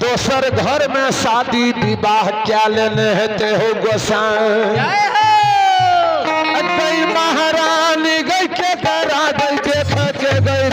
दोसर घर में शादी विवाह क्या लेने हेते हो गोसाई महारानी गई के करा गई देख के गई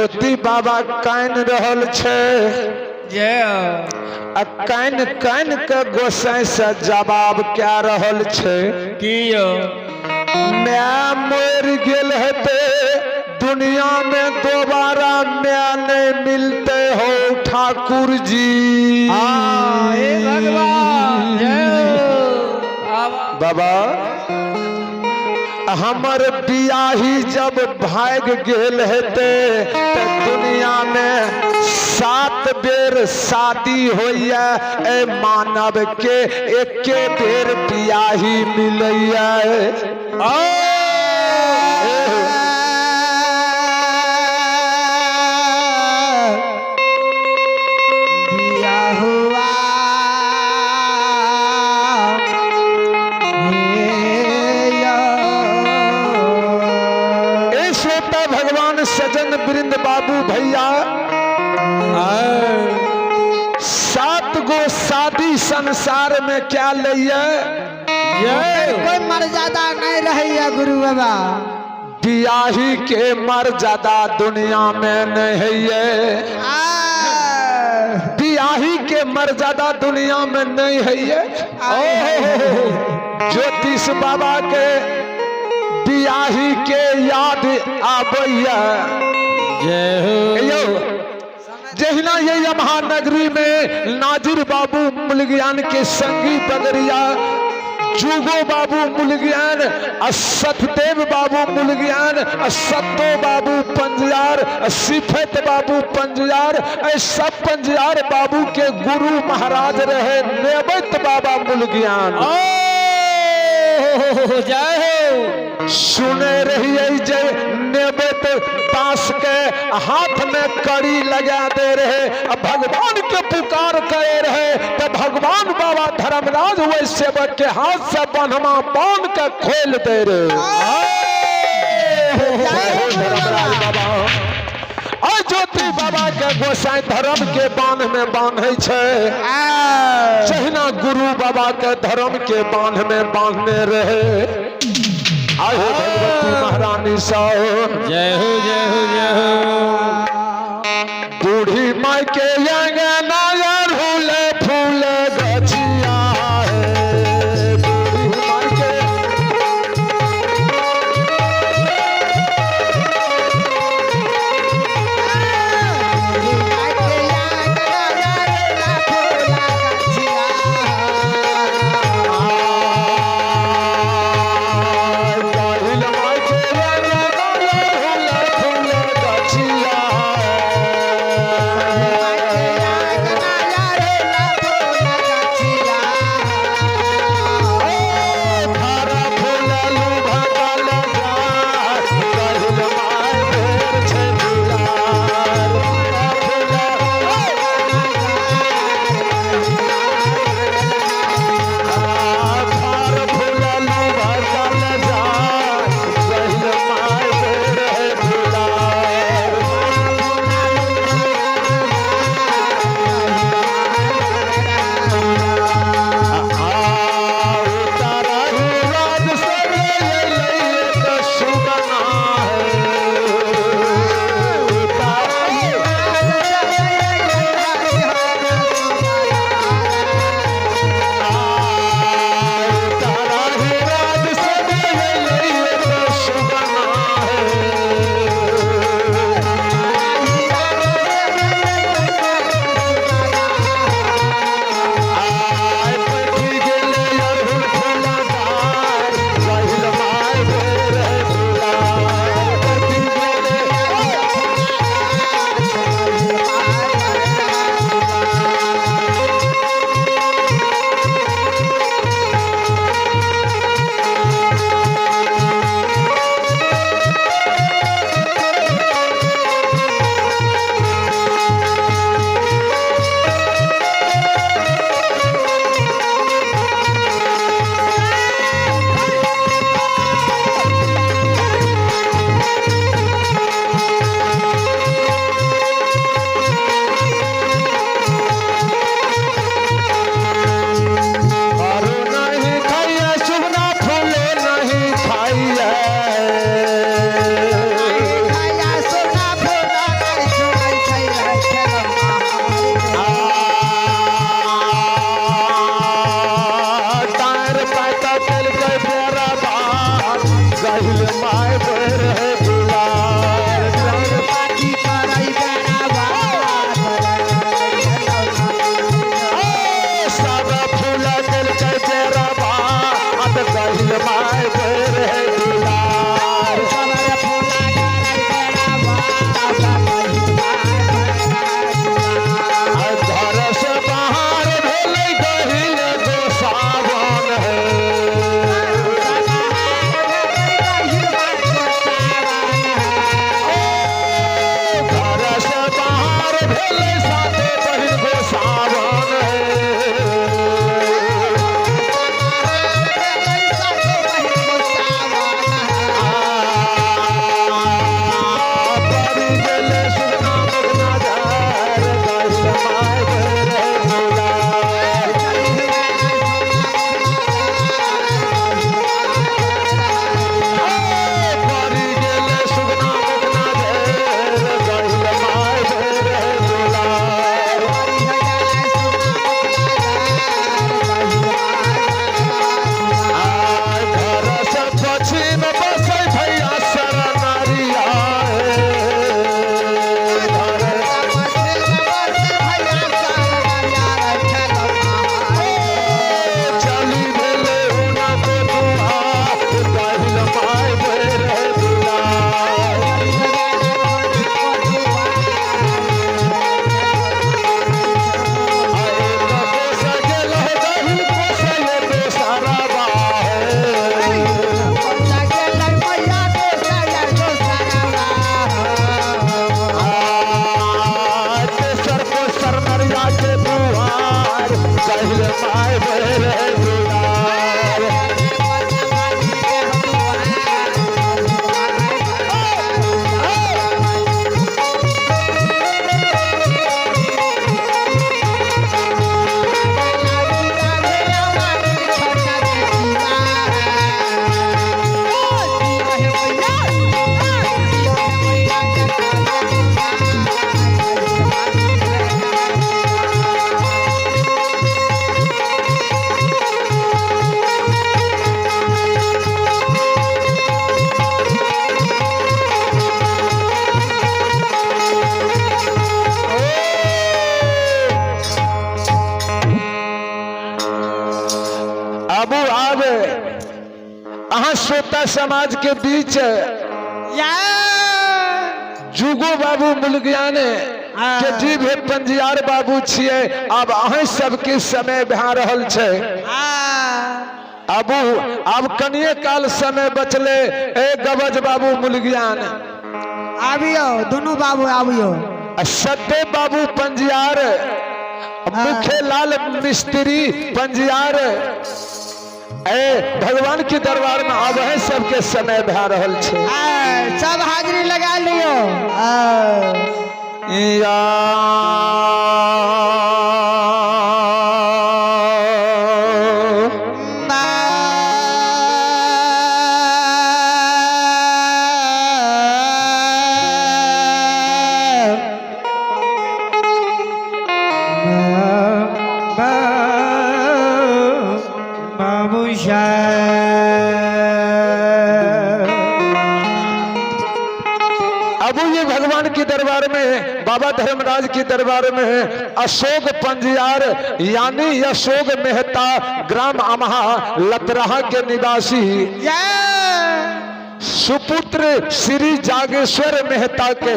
ज्योति बाबा कान रहल छे कान कान के गोसाई से जवाब क्या रहल छे कियो मैं मर गेल हेते दुनिया में दोबारा मैं नहीं मिलते हो ठाकुर जी। भगवान बाबा हमर बियाही जब भाग गेल हेते तो दुनिया में 7 बेर शादी होइया ए मानव के एके बेर बियाही मिलैया सजन वृंद बाबू भैया 7 गो शादी संसार में क्या लिया कोई मर्यादा नहीं रही गुरु बाबा बियाही के मर्यादा दुनिया में नहीं है बियाही के मर्यादा दुनिया में नहीं है ज्योतिष बाबा के बियाही के याद आबैया जहिना ये महानगरी में नाजिर बाबू मुलगियान के संगी बगरिया जुगो बाबू मुलगियान सतदेव बाबू मुलगियान सत्तो बाबू पंजियार सिफत बाबू पंजियार सब पंजियार बाबू के गुरु महाराज रहे नेबत बाबा मुलगियान जय हो सुने रहिए जे नेबत बांस के हाथ में कड़ी लगा दे रहे भगवान के पुकार करे रहे तो भगवान बाबा धर्मराज वही सेवक के हाथ से बन्हमा बांध के खोल दे रहे ज्योति बाबा के गोसाई धर्म के बांध में बांधे छे जहिना गुरु बाबा के धर्म के बांध में बांधने रहे आए भगवती महारानी साहब जय हो जय हो जय हो बूढ़ी माई के अंगना यार फूले फूले गछिया श्रोता समाज के बीच जुगो बाबू मुलगियान के जीव पंजियार बाबू छिए। अब अहीं सबके समय भा रहल छै। अब कनिए काल समय बचले। ए गबज बाबू मुलगियान आबियो, दोनों बाबू आबियो। सत्ते बाबू पंजियार, मुखे लाल मिस्त्री पंजियार, ए भगवान के दरबार में अब है सबके समय भा रहल छै। सब हाजिरी लगा लियो। या अब ये भगवान के दरबार में, बाबा धर्मराज के दरबार में अशोक पंजियार यानी अशोक मेहता ग्राम अमहा लतराहा के निवासी सुपुत्र श्री जागेश्वर मेहता के,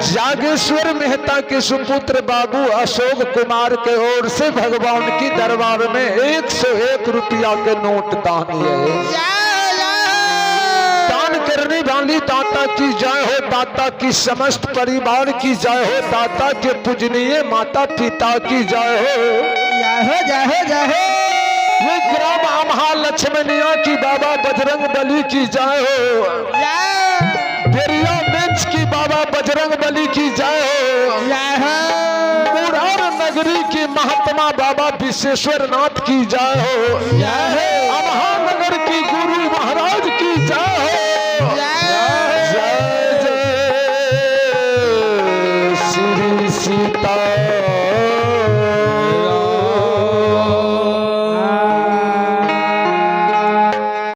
जागेश्वर मेहता के सुपुत्र बाबू अशोक कुमार के ओर से भगवान की दरबार में 101 रुपया के नोट दान है। दान करने वाली दाता की जय हो, दाता की समस्त परिवार की जय हो, दाता के पूजनीय माता पिता की जय हो। जय हो, जय हो। ये ग्राम अमहा लक्ष्मणिया की बाबा बजरंग बली की जय हो। बेरिया बेंच की बाबा बजरंग बली की जय हो। मुरार नगरी की महात्मा बाबा विश्वेश्वर नाथ की जय हो। अमहा नगर की गुरु महाराज की जय हो। जय जय श्री सीता